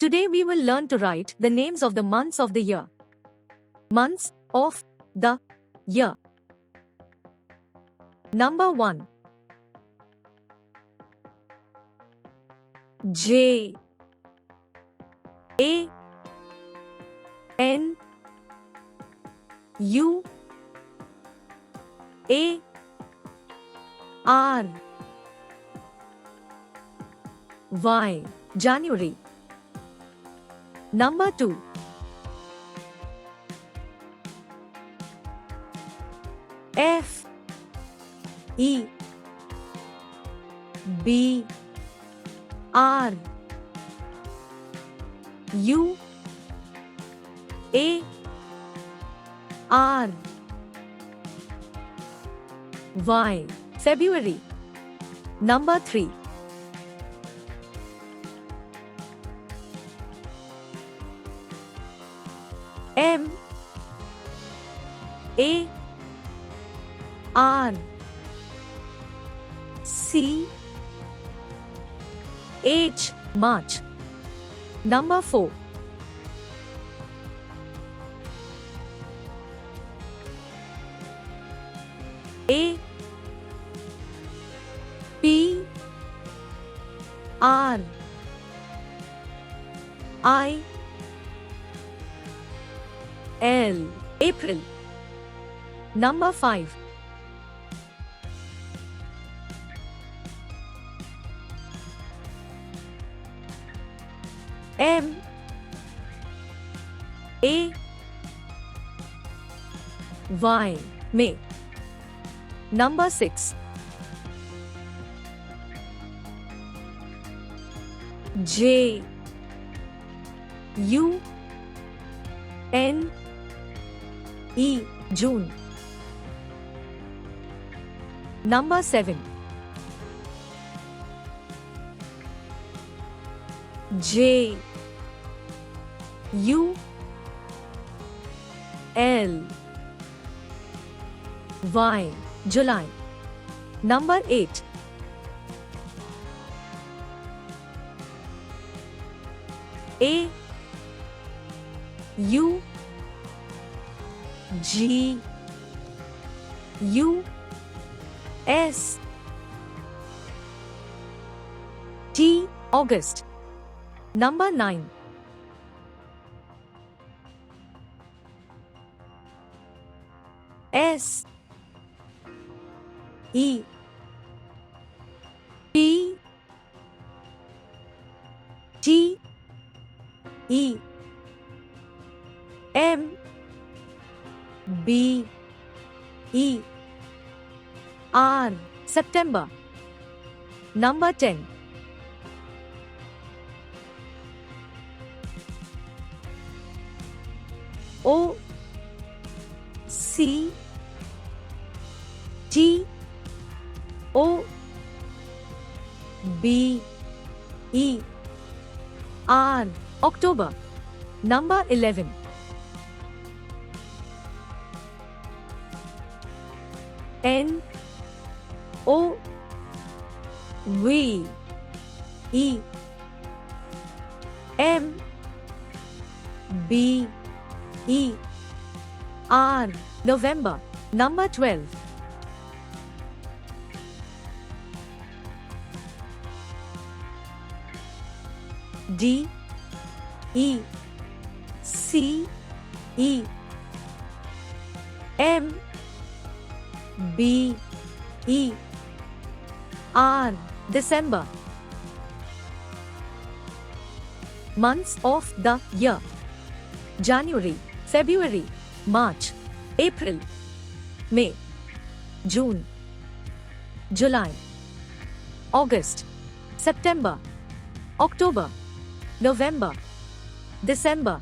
Today we will learn to write the names of the months of the year. Months of the year. Number 1. J A N U A R Y. January. Number 2. F E B R U A R Y. February. Number 3. M A R C H. March. Number 4. A P R I L. April. Number 5. M A Y. May. Number 6. J U N E. June. Number 7. J U L Y. July. Number 8. A U G U S T. August. Number 9. S E P T E M B E R. September. Number 10. O C T O B E R. October. Number 11. N O V E M B E R. November. Number 12. D E C E M B E R. December. Months of the year. January, February, March, April, May, June, July, August, September, October, November, December.